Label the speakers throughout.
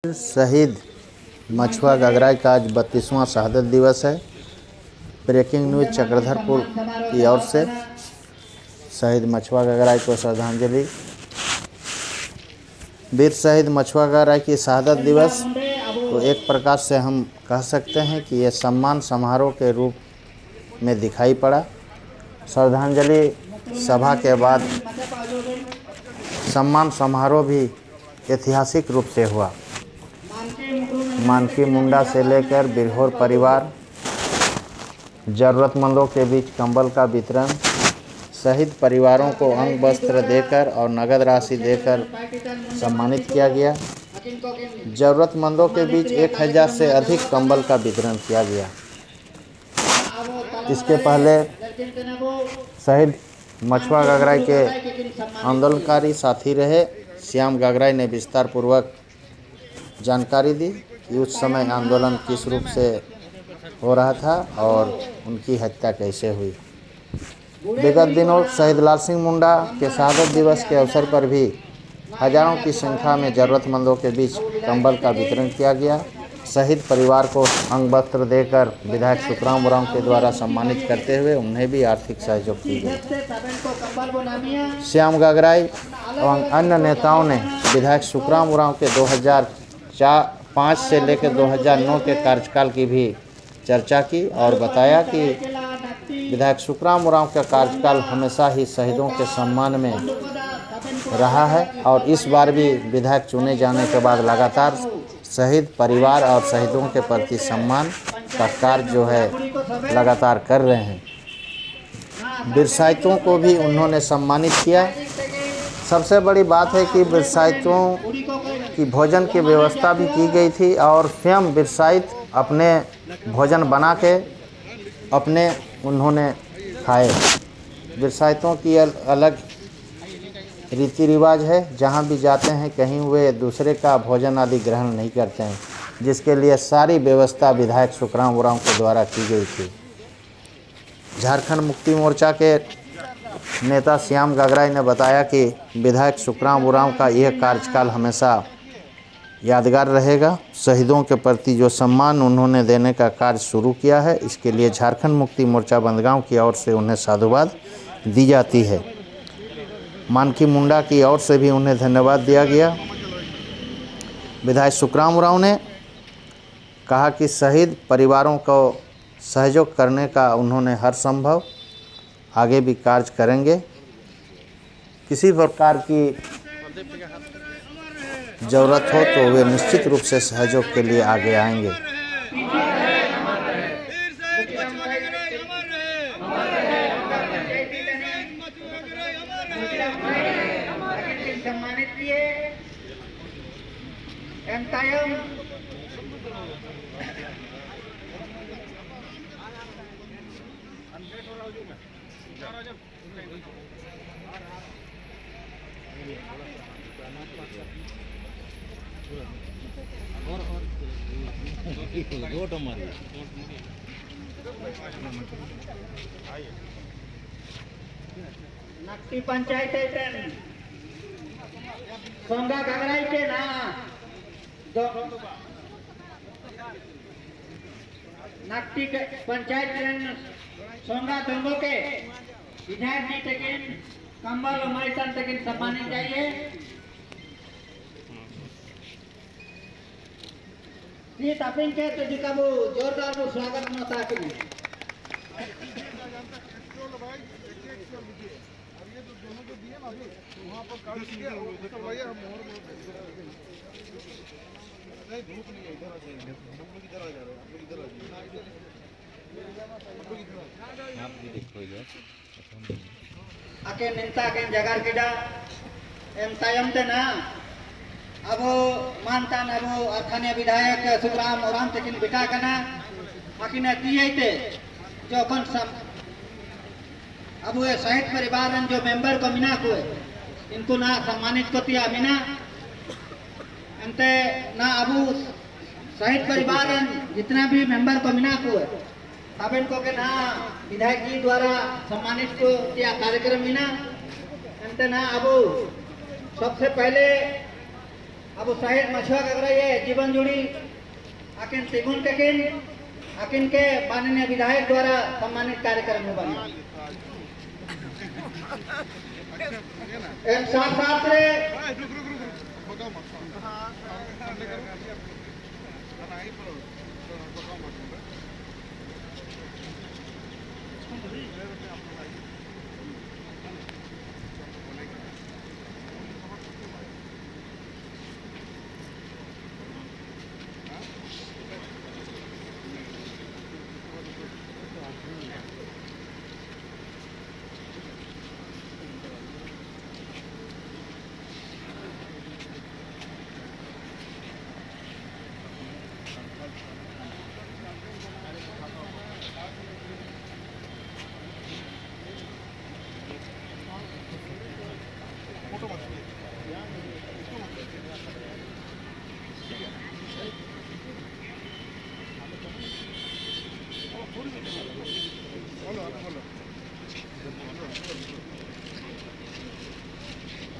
Speaker 1: शहीद मछुआ गगराई का आज 32वां शहादत दिवस है। ब्रेकिंग न्यूज़ चक्रधरपुर की ओर से शहीद मछुआ गगराई को श्रद्धांजलि। वीर शहीद मछुआ गगराई की शहादत दिवस तो एक प्रकार से हम कह सकते हैं कि ये सम्मान समारोह के रूप में दिखाई पड़ा। श्रद्धांजलि सभा के बाद सम्मान समारोह भी ऐतिहासिक रूप से हुआ। मानकी मुंडा से लेकर बिरहोर परिवार, ज़रूरतमंदों के बीच कंबल का वितरण, शहीद परिवारों को अंग वस्त्र देकर और नगद राशि देकर सम्मानित किया गया। ज़रूरतमंदों के बीच 1000 से अधिक कंबल का वितरण किया गया। इसके पहले शहीद मछुआ गगराई के आंदोलनकारी साथी रहे श्याम गगराई ने विस्तार पूर्वक जानकारी दी कि उस समय आंदोलन किस रूप से हो रहा था और उनकी हत्या कैसे हुई। विगत दिनों शहीद लाल सिंह मुंडा के शहादत दिवस के अवसर पर भी हजारों की संख्या में ज़रूरतमंदों के बीच कंबल का वितरण किया गया। शहीद परिवार को अंग वस्त्र देकर विधायक सुखराम उरांव के द्वारा सम्मानित करते हुए उन्हें भी आर्थिक सहयोग की गई। श्याम गगराई एवं अन्य नेताओं ने विधायक सुखराम उरांव के 2005 से लेकर 2009 के कार्यकाल की भी चर्चा की और बताया कि विधायक सुखराम उरांव का कार्यकाल हमेशा ही शहीदों के सम्मान में रहा है और इस बार भी विधायक चुने जाने के बाद लगातार शहीद परिवार और शहीदों के प्रति सम्मान का कार्य जो है लगातार कर रहे हैं। वीरसाहित्यों को भी उन्होंने सम्मानित किया। सबसे बड़ी बात है कि वीरसाहित्यों की भोजन की व्यवस्था भी की गई थी और स्वयं वीरसाहित अपने भोजन बना के अपने उन्होंने खाए। वीरसाहित्यों की अलग रीति रिवाज है, जहाँ भी जाते हैं कहीं वे दूसरे का भोजन आदि ग्रहण नहीं करते हैं, जिसके लिए सारी व्यवस्था विधायक सुखराम उरांव के द्वारा की गई थी। झारखंड मुक्ति मोर्चा के नेता श्याम गगराई ने बताया कि विधायक सुखराम उरांव का यह कार्यकाल हमेशा यादगार रहेगा। शहीदों के प्रति जो सम्मान उन्होंने देने का कार्य शुरू किया है, इसके लिए झारखंड मुक्ति मोर्चा बंदगांव की ओर से उन्हें साधुवाद दी जाती है। मानकी मुंडा की ओर से भी उन्हें धन्यवाद दिया गया। विधायक सुखराम उरांव ने कहा कि शहीद परिवारों को सहयोग करने का उन्होंने हर संभव आगे भी कार्य करेंगे। किसी प्रकार की ज़रूरत हो तो वे निश्चित रूप से सहयोग के लिए आगे आएंगे।
Speaker 2: नक्टी पंचायत सोंगा गगराई के ना नक्टी पंचायत सोंगा दोनों के विधायक जी टेकिन कंबल हमारे तन टेकिन सम्मानित चाहिए। ये तापिंग के तो जी का वो जोरदार वो स्वागत मता के
Speaker 3: वहाँ पर काट दिया तो भैया हम और नहीं धूप नहीं है, इधर आ जाइए, हम लोग इधर आ जा रहे हैं, आप लोग इधर आ जाइए, आप भी देखो इधर
Speaker 2: आके निंता के जगार किडा एम तायम ते ना अब मानता न अब स्थानीय विधायक सुखराम उरांव तकिन बिटा कना आकिन तीये ते जो कौन सब अब वो शहीद परिवार जो मेंबर को मिना को इनको ना सम्मानित को तिया मिना अंते ना अब शहीद परिवार जितना भी मेंबर को मिना को अब इनको के ना विधायक जी द्वारा सम्मानित को तिया कार्यक्रम मिना अंते ना अब सबसे पहले अब शहीद मछुआ गगरा ये जीवन जुड़ी आकिन तिगुन आकिन के माननीय विधायक द्वारा सम्मानित कार्यक्रम में बने साथ साथ रे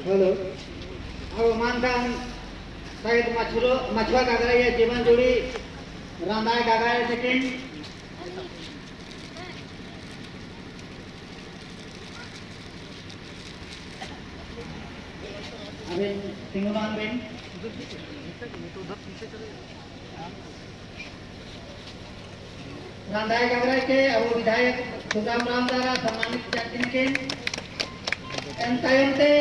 Speaker 2: हेलो अब मानता शहीद मछुआ गगरा ये जीवन जुड़ी रामदाय गगरा लेकिन अभी सिंगुलान बेन रामदाय गगरा के अब विधायक सुदाम राम द्वारा सम्मानित करने के एंतायमते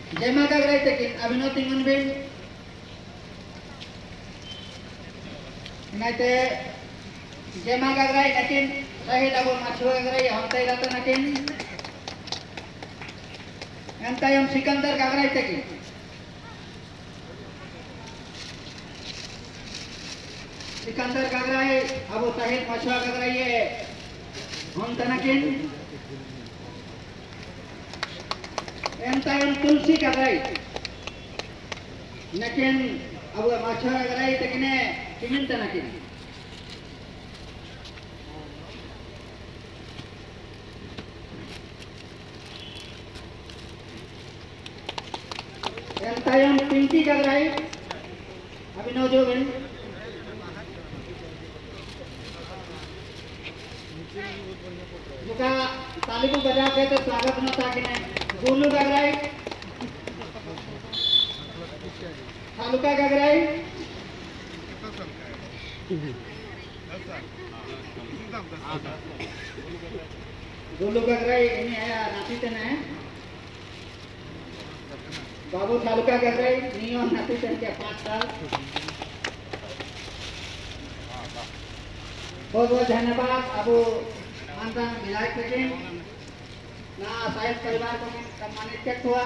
Speaker 2: जेमा गगरा लेकिन अभिनव तिंगन बेन नाते जेमा गगरा लेकिन शहीद अब मछुआ गगरा हम तय रहते लेकिन एंतायम सिकंदर गगरा लेकिन सिकंदर गगरा अब शहीद मछुआ गगरा ये हम तनकिन एंतायम तुलसी गगरा लेकिन अब मछुआ गगरा लेकिन किमिन तनकिन एंतायम पिंकी गगरा अभिनव जो बेन जिसका ताली को बजा के तो स्वागत न था कि नहीं गोलू गगराई तालुका गगराई गोलू गगराई इन्हें है नाती तेन है बाबू तालुका गगराई नियो नाती तेन के 5 साल बहुत बहुत धन्यवाद अब मानता विधायक लेकिन ना साहिब परिवार को सम्मानित हुआ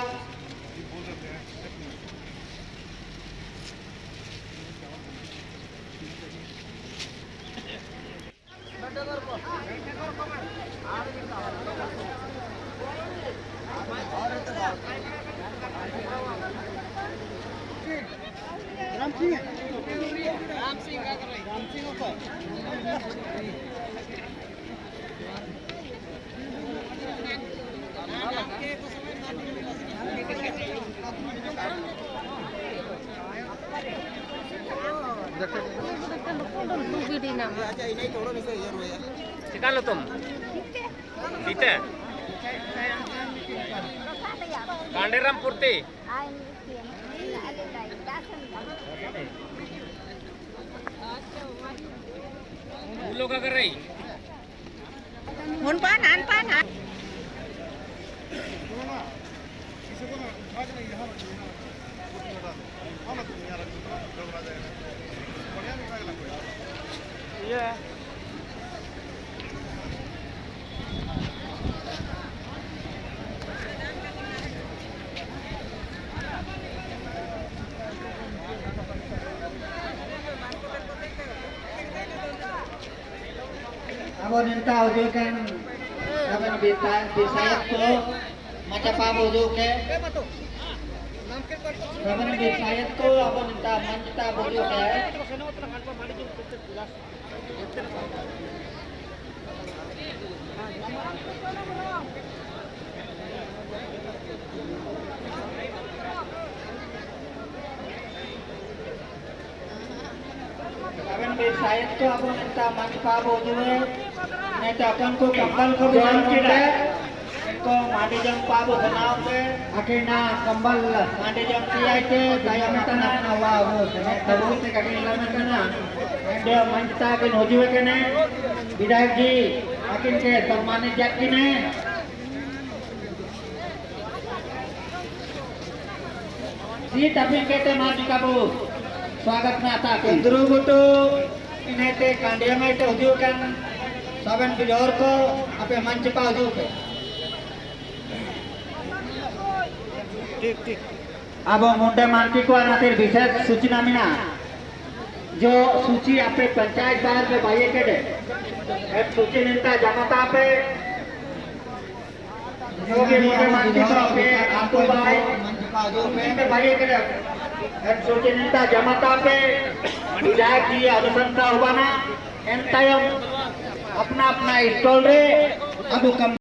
Speaker 2: राम सिंह ऊपर
Speaker 4: चिकन लो तुम सीते कांडेराम पूर्ति लोग अगर रही
Speaker 2: अब नेता हो kan kami bisa itu macam apa bojo ke kami bisa itu apa minta manita bojo ke फिर शायद तो अब नेता मंच पाप हो जाए नहीं तो अपन को कंबल को भी इनको माटी जम पाप बनाओ के आखिर ना कंबल माटी जम किया थे दया में तना ना हुआ वो तबू से कहीं लगा तना एंड मंच ता के नोजीवे के ने विधायक जी आखिर के सम्मानित जाति ने सीट अभी कहते माटी का वो स्वागत में आता है द्रुव तो इन्हें ते कांडिया में तो उद्योग kan saben bidor ko apa मंच पा उद्योग पे अब मुंडे मानकी को आनातिर विशेष सूचना मिला जो सूची आपे पंचायत बाहर में बाइये के दे एक सूची निंता जमाता पे जो कि मुंडे मानकी को आपे आपको बाइये बाइये के दे एक सूची निंता जमाता पे विधायक जी अनुसंधा हुआ ना एंटायम अपना अपना स्टॉल रे अब कम